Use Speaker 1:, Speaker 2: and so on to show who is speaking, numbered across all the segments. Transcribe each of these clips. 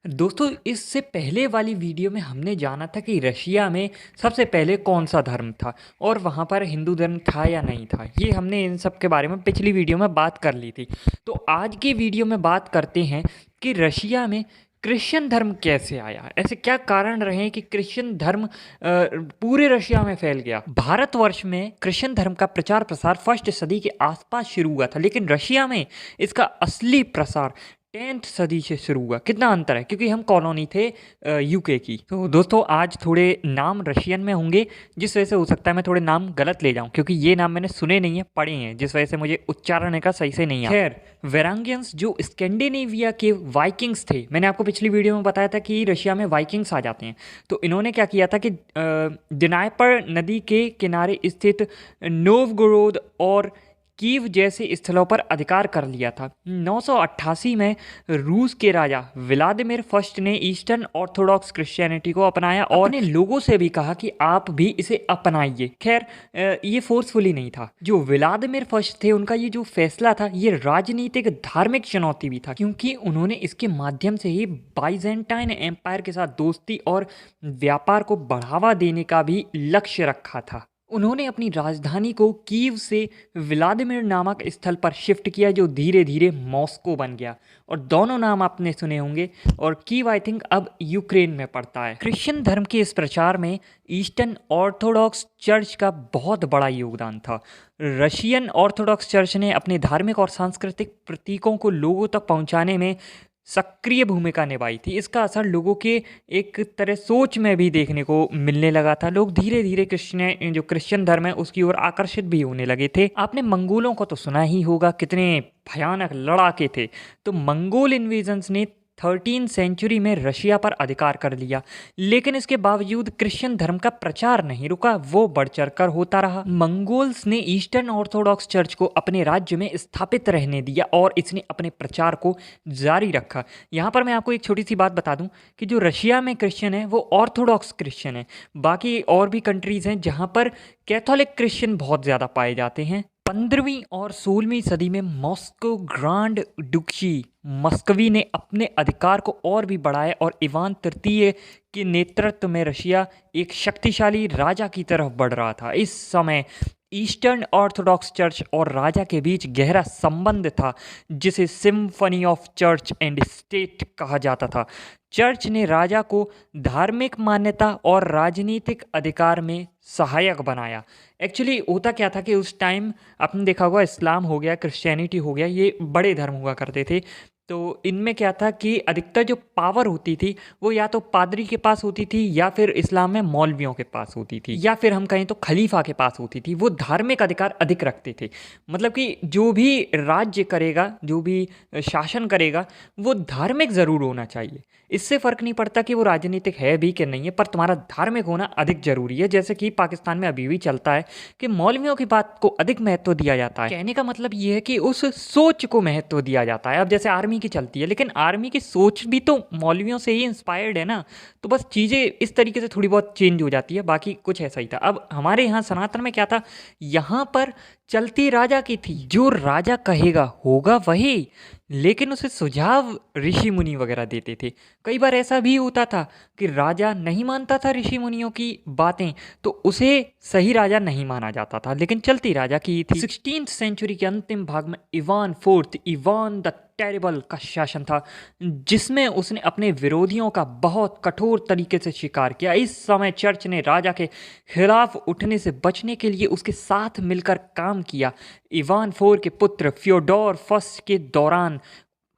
Speaker 1: दोस्तों इससे पहले वाली वीडियो में हमने जाना था कि रशिया में सबसे पहले कौन सा धर्म था और वहाँ पर हिंदू धर्म था या नहीं था। ये हमने इन सब के बारे में पिछली वीडियो में बात कर ली थी। तो आज की वीडियो में बात करते हैं कि रशिया में क्रिश्चियन धर्म कैसे आया, ऐसे क्या कारण रहे कि क्रिश्चियन धर्म पूरे रशिया में फैल गया। भारतवर्ष में क्रिश्चियन धर्म का प्रचार प्रसार फर्स्ट सदी के आसपास शुरू हुआ था, लेकिन रशिया में इसका असली प्रसार 10th सदी से शुरू हुआ। कितना अंतर है, क्योंकि हम कॉलोनी थे यूके की। तो दोस्तों आज थोड़े नाम रशियन में होंगे, जिस वजह से हो सकता है मैं थोड़े नाम गलत ले जाऊं, क्योंकि ये नाम मैंने सुने नहीं है, पढ़े हैं, जिस वजह से मुझे उच्चारण का सही से नहीं आता। खैर, वेरांगियंस जो स्कैंडिनेविया के वाइकिंग्स थे, मैंने आपको पिछली वीडियो में बताया था कि रशिया में वाइकिंग्स आ जाते हैं। तो इन्होंने क्या किया था कि दिनायपर नदी के किनारे स्थित नोवगोरोद और कीव जैसे स्थलों पर अधिकार कर लिया था। 988 में रूस के राजा व्लादिमीर फर्स्ट ने ईस्टर्न ऑर्थोडॉक्स क्रिश्चियनिटी को अपनाया और अपने लोगों से भी कहा कि आप भी इसे अपनाइए। खैर, ये फोर्सफुली नहीं था। जो व्लादिमीर फर्स्ट थे, उनका ये जो फैसला था, ये राजनीतिक धार्मिक चुनौती भी था, क्योंकि उन्होंने इसके माध्यम से ही बाइजेंटाइन एम्पायर के साथ दोस्ती और व्यापार को बढ़ावा देने का भी लक्ष्य रखा था। उन्होंने अपनी राजधानी को कीव से व्लादिमीर नामक स्थल पर शिफ्ट किया, जो धीरे धीरे मॉस्को बन गया। और दोनों नाम आपने सुने होंगे, और कीव आई थिंक अब यूक्रेन में पड़ता है। क्रिश्चियन धर्म के इस प्रचार में ईस्टर्न ऑर्थोडॉक्स चर्च का बहुत बड़ा योगदान था। रशियन ऑर्थोडॉक्स चर्च ने अपने धार्मिक और सांस्कृतिक प्रतीकों को लोगों तक पहुंचाने में सक्रिय भूमिका निभाई थी। इसका असर लोगों के एक तरह सोच में भी देखने को मिलने लगा था। लोग धीरे धीरे जो क्रिश्चियन धर्म है उसकी ओर आकर्षित भी होने लगे थे। आपने मंगोलों को तो सुना ही होगा, कितने भयानक लड़ाके थे। तो मंगोल इन्वेजन्स ने 13th सेंचुरी में रशिया पर अधिकार कर लिया, लेकिन इसके बावजूद क्रिश्चियन धर्म का प्रचार नहीं रुका, वो बढ़ चढ़कर होता रहा। मंगोल्स ने ईस्टर्न ऑर्थोडॉक्स चर्च को अपने राज्य में स्थापित रहने दिया और इसने अपने प्रचार को जारी रखा। यहाँ पर मैं आपको एक छोटी सी बात बता दूं कि जो रशिया में क्रिश्चियन है वो ऑर्थोडॉक्स क्रिश्चियन है। बाकी और भी कंट्रीज हैं जहाँ पर कैथोलिक क्रिश्चियन बहुत ज़्यादा पाए जाते हैं। 15वीं और 16वीं सदी में मॉस्को ग्रांड डुची मस्कवी ने अपने अधिकार को और भी बढ़ाया और इवान तृतीय के नेतृत्व में रशिया एक शक्तिशाली राजा की तरफ बढ़ रहा था। इस समय ईस्टर्न ऑर्थोडॉक्स चर्च और राजा के बीच गहरा संबंध था, जिसे symphony of church and state कहा जाता था। चर्च ने राजा को धार्मिक मान्यता और राजनीतिक अधिकार में सहायक बनाया। एक्चुअली होता क्या था कि उस टाइम आपने देखा होगा, इस्लाम हो गया, क्रिश्चियनिटी हो गया, ये बड़े धर्म हुआ करते थे। तो इनमें क्या था कि अधिकतर जो पावर होती थी वो या तो पादरी के पास होती थी, या फिर इस्लाम में मौलवियों के पास होती थी, या फिर हम कहें तो खलीफा के पास होती थी। वो धार्मिक अधिकार अधिक रखते थे। मतलब कि जो भी राज्य करेगा, जो भी शासन करेगा, वो धार्मिक ज़रूर होना चाहिए। इससे फ़र्क नहीं पड़ता कि वो राजनीतिक है भी कि नहीं है, पर तुम्हारा धार्मिक होना अधिक जरूरी है। जैसे कि पाकिस्तान में अभी भी चलता है कि मौलवियों की बात को अधिक महत्व दिया जाता है। कहने का मतलब ये है कि उस सोच को महत्व दिया जाता है। अब जैसे आर्मी की चलती है, लेकिन आर्मी की सोच भी तो मौलवियों से ही इंस्पायर्ड है ना। तो बस चीज़ें इस तरीके से थोड़ी बहुत चेंज हो जाती है, बाकी कुछ ऐसा ही था। अब हमारे यहाँ सनातन में क्या था, यहाँ पर चलती राजा की थी। जो राजा कहेगा होगा वही, लेकिन उसे सुझाव ऋषि मुनि वगैरह देते थे। कई बार ऐसा भी होता था कि राजा नहीं मानता था ऋषि मुनियों की बातें, तो उसे सही राजा नहीं माना जाता था, लेकिन चलती राजा की थी। 16th सेंचुरी के अंतिम भाग में इवान द टेरिबल का शासन था, जिसमें उसने अपने विरोधियों का बहुत कठोर तरीके से शिकार किया। इस समय चर्च ने राजा के खिलाफ उठने से बचने के लिए उसके साथ मिलकर काम किया। इवान IV के पुत्र फ्योडोर फर्स्ट के दौरान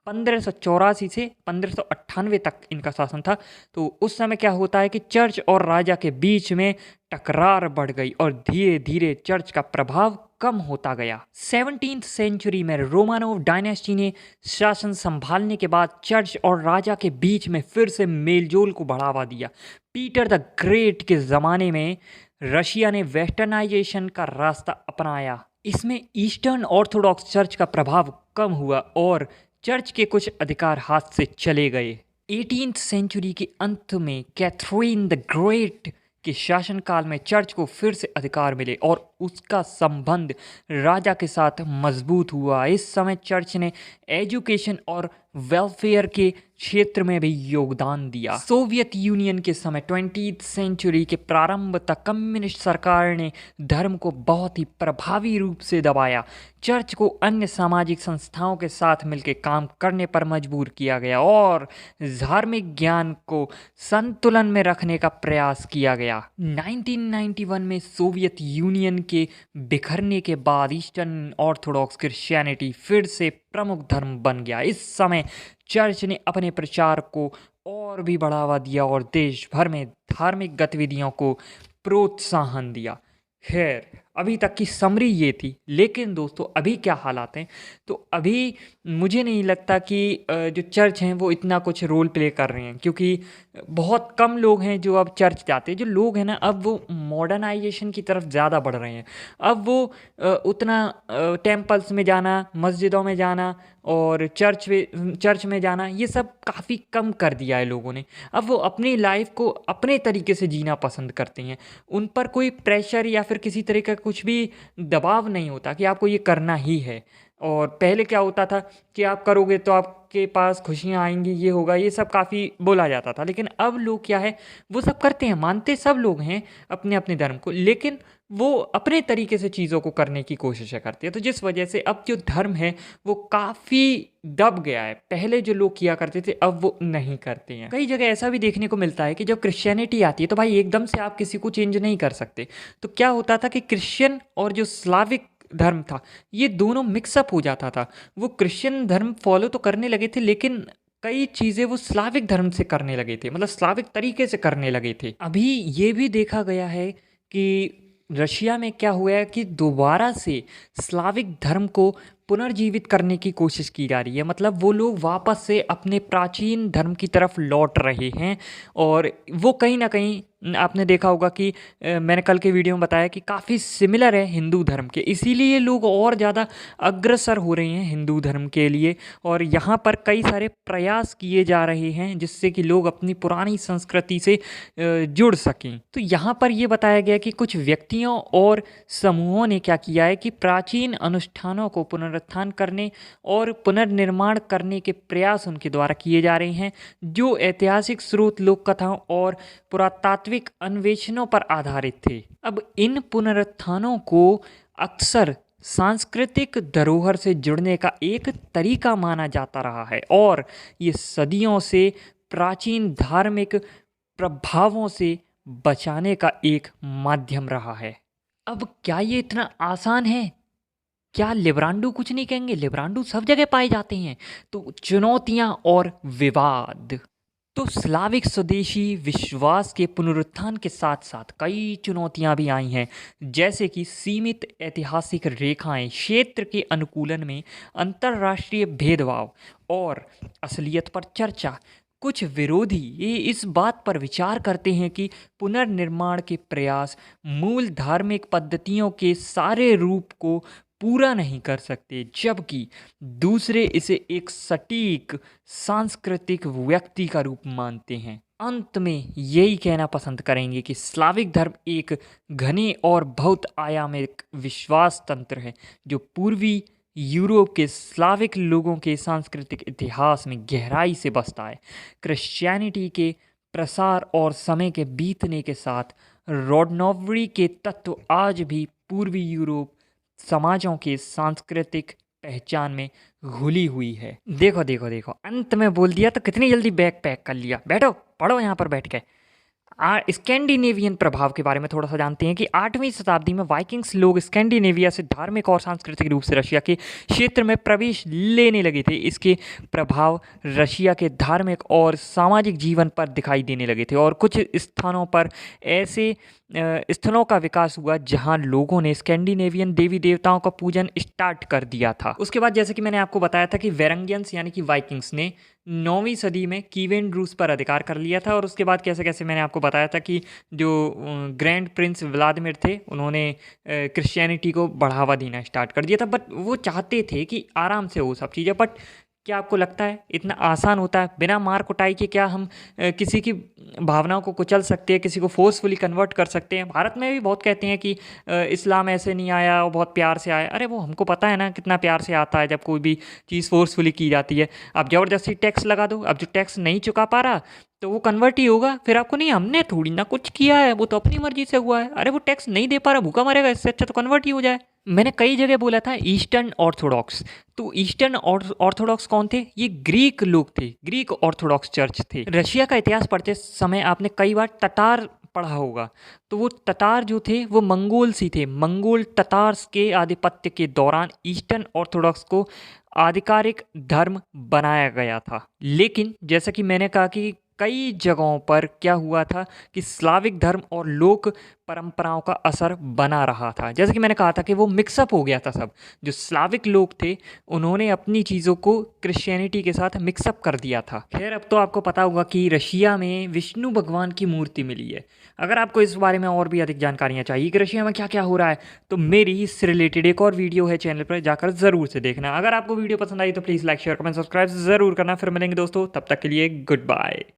Speaker 1: 1584 से 1598 तक इनका शासन था। तो उस समय क्या होता है कि चर्च और राजा के बीच में टकरार बढ़ गई और धीरे धीरे चर्च का प्रभाव कम होता गया। 17th सेंचुरी में रोमानोव डायनेस्टी ने शासन संभालने के बाद चर्च और राजा के बीच में फिर से मेलजोल को बढ़ावा दिया। पीटर द ग्रेट के ज़माने में रशिया ने वेस्टर्नाइजेशन का रास्ता अपनाया। इसमें ईस्टर्न ऑर्थोडॉक्स चर्च का प्रभाव कम हुआ और चर्च के कुछ अधिकार हाथ से चले गए। 18th सेंचुरी के अंत में कैथरीन द ग्रेट के शासनकाल में चर्च को फिर से अधिकार मिले और उसका संबंध राजा के साथ मजबूत हुआ। इस समय चर्च ने एजुकेशन और वेलफेयर के क्षेत्र में भी योगदान दिया। सोवियत यूनियन के समय 20th सेंचुरी के प्रारंभ तक कम्युनिस्ट सरकार ने धर्म को बहुत ही प्रभावी रूप से दबाया। चर्च को अन्य सामाजिक संस्थाओं के साथ मिलकर काम करने पर मजबूर किया गया और धार्मिक ज्ञान को संतुलन में रखने का प्रयास किया गया। 1991 में सोवियत यूनियन के बिखरने के बाद ईस्टर्न ऑर्थोडॉक्स क्रिश्चियनिटी फिर से प्रमुख धर्म बन गया। इस समय चर्च ने अपने प्रचार को और भी बढ़ावा दिया और देश भर में धार्मिक गतिविधियों को प्रोत्साहन दिया। खैर, अभी तक की समरी ये थी, लेकिन दोस्तों अभी क्या हालात हैं, तो अभी मुझे नहीं लगता कि जो चर्च हैं वो इतना कुछ रोल प्ले कर रहे हैं, क्योंकि बहुत कम लोग हैं जो अब चर्च जाते हैं। जो लोग हैं ना, अब वो मॉडर्नाइजेशन की तरफ ज़्यादा बढ़ रहे हैं। अब वो उतना टेम्पल्स में जाना, मस्जिदों में जाना और चर्च में जाना, ये सब काफ़ी कम कर दिया है लोगों ने। अब वो अपनी लाइफ को अपने तरीके से जीना पसंद करते हैं। उन पर कोई प्रेशर या फिर किसी तरह का कुछ भी दबाव नहीं होता कि आपको ये करना ही है। और पहले क्या होता था कि आप करोगे तो आपके पास खुशियाँ आएंगी, ये होगा, ये सब काफ़ी बोला जाता था। लेकिन अब लोग क्या है, वो सब करते हैं, मानते सब लोग हैं अपने अपने धर्म को, लेकिन वो अपने तरीके से चीज़ों को करने की कोशिश करते हैं। तो जिस वजह से अब जो धर्म है वो काफ़ी दब गया है। पहले जो लोग किया करते थे अब वो नहीं करते हैं। कई जगह ऐसा भी देखने को मिलता है कि जब क्रिश्चियनिटी आती है तो भाई एकदम से आप किसी को चेंज नहीं कर सकते। तो क्या होता था कि क्रिश्चियन और जो स्लाविक धर्म था ये दोनों मिक्सअप हो जाता था। वो क्रिश्चियन धर्म फॉलो तो करने लगे थे, लेकिन कई चीज़ें वो स्लाविक धर्म से करने लगे थे, मतलब स्लाविक तरीके से करने लगे थे। अभी ये भी देखा गया है कि रशिया में क्या हुआ है कि दोबारा से स्लाविक धर्म को पुनर्जीवित करने की कोशिश की जा रही है। मतलब वो लोग वापस से अपने प्राचीन धर्म की तरफ लौट रहे हैं और वो कहीं ना कहीं आपने देखा होगा कि मैंने कल के वीडियो में बताया कि काफ़ी सिमिलर है हिंदू धर्म के, इसीलिए लोग और ज़्यादा अग्रसर हो रहे हैं हिंदू धर्म के लिए। और यहाँ पर कई सारे प्रयास किए जा रहे हैं जिससे कि लोग अपनी पुरानी संस्कृति से जुड़ सकें। तो यहाँ पर ये बताया गया कि कुछ व्यक्तियों और समूहों ने क्या किया है कि प्राचीन अनुष्ठानों को पुनरुत्थान करने और पुनर्निर्माण करने के प्रयास उनके द्वारा किए जा रहे हैं, जो ऐतिहासिक स्रोत, लोक कथाओं और पुरातात्विक अन्वेषणों पर आधारित थे। अब इन पुनरुत्थानों को अक्सर सांस्कृतिक धरोहर से जुड़ने का एक तरीका माना जाता रहा है और ये सदियों से प्राचीन धार्मिक प्रभावों से बचाने का एक माध्यम रहा है। अब क्या ये इतना आसान है? क्या लिब्रांडू कुछ नहीं कहेंगे? लिब्रांडू सब जगह पाए जाते हैं। तो चुनौतियां और विवाद। तो स्लाविक स्वदेशी विश्वास के पुनरुत्थान के साथ साथ कई चुनौतियां भी आई हैं, जैसे कि सीमित ऐतिहासिक रेखाएं, क्षेत्र के अनुकूलन में अंतर्राष्ट्रीय भेदभाव और असलियत पर चर्चा। कुछ विरोधी ये इस बात पर विचार करते हैं कि पुनर्निर्माण के प्रयास मूल धार्मिक पद्धतियों के सारे रूप को पूरा नहीं कर सकते, जबकि दूसरे इसे एक सटीक सांस्कृतिक व्यक्ति का रूप मानते हैं। अंत में यही कहना पसंद करेंगे कि स्लाविक धर्म एक घने और बहुत आयामिक विश्वास तंत्र है जो पूर्वी यूरोप के स्लाविक लोगों के सांस्कृतिक इतिहास में गहराई से बसता है। क्रिश्चियनिटी के प्रसार और समय के बीतने के साथ रोडनोव्री के तत्व आज भी पूर्वी यूरोप समाजों के सांस्कृतिक पहचान में घुली हुई है। देखो देखो देखो, अंत में बोल दिया तो कितनी जल्दी बैग पैक कर लिया। बैठो, पढ़ो यहाँ पर बैठ के। स्कैंडिनेवियन प्रभाव के बारे में थोड़ा सा जानते हैं कि 8वीं शताब्दी में वाइकिंग्स लोग स्कैंडिनेविया से धार्मिक और सांस्कृतिक रूप से रशिया के क्षेत्र में प्रवेश लेने लगे थे। इसके प्रभाव रशिया के धार्मिक और सामाजिक जीवन पर दिखाई देने लगे थे और कुछ स्थानों पर ऐसे स्थलों का विकास हुआ जहां लोगों ने स्कैंडिनेवियन देवी देवताओं का पूजन स्टार्ट कर दिया था। उसके बाद जैसे कि मैंने आपको बताया था कि वेरंगियंस यानी कि वाइकिंग्स ने 9वीं सदी में कीवेन रूस पर अधिकार कर लिया था। और उसके बाद कैसे कैसे मैंने आपको बताया था कि जो ग्रैंड प्रिंस व्लादिमीर थे उन्होंने क्रिश्चियनिटी को बढ़ावा देना स्टार्ट कर दिया था। बट वो चाहते थे कि आराम से हो सब चीज़ें, बट क्या आपको लगता है इतना आसान होता है? बिना मार कुटाई के क्या हम किसी की भावनाओं को कुचल सकते हैं, किसी को फोर्सफुली कन्वर्ट कर सकते हैं? भारत में भी बहुत कहते हैं कि इस्लाम ऐसे नहीं आया, वो बहुत प्यार से आया। अरे वो हमको पता है ना कितना प्यार से आता है जब कोई भी चीज़ फोर्सफुली की जाती है। अब ज़बरदस्ती टैक्स लगा दो, अब जो टैक्स नहीं चुका पा रहा तो वो कन्वर्ट ही होगा। फिर आपको नहीं, हमने थोड़ी ना कुछ किया है, वो तो अपनी मर्जी से हुआ है। अरे वो टैक्स नहीं दे पा रहा, भूखा मरेगा, इससे अच्छा तो कन्वर्ट ही हो जाए। मैंने कई जगह बोला था ईस्टर्न ऑर्थोडॉक्स, तो ईस्टर्न ऑर्थोडॉक्स कौन थे? ये ग्रीक लोग थे, ग्रीक ऑर्थोडॉक्स चर्च थे। रशिया का इतिहास पढ़ते समय आपने कई बार टटार पढ़ा होगा। तो वो टटार जो थे वो मंगोल्स ही थे। मंगोल टटार्स के आधिपत्य के दौरान ईस्टर्न ऑर्थोडॉक्स को आधिकारिक धर्म बनाया गया था। लेकिन जैसा कि मैंने कहा कि कई जगहों पर क्या हुआ था कि स्लाविक धर्म और लोक परंपराओं का असर बना रहा था। जैसे कि मैंने कहा था कि वो मिक्सअप हो गया था सब। जो स्लाविक लोग थे उन्होंने अपनी चीज़ों को क्रिश्चियनिटी के साथ मिक्सअप कर दिया था। खैर अब तो आपको पता होगा कि रशिया में विष्णु भगवान की मूर्ति मिली है। अगर आपको इस बारे में और भी अधिक जानकारियाँ चाहिए कि रशिया में क्या क्या हो रहा है, तो मेरी इससे रिलेटेड एक और वीडियो है चैनल पर, जाकर ज़रूर से देखना। अगर आपको वीडियो पसंद आई तो please like share comment subscribe ज़रूर करना। फिर मिलेंगे दोस्तों, तब तक के लिए गुड बाय।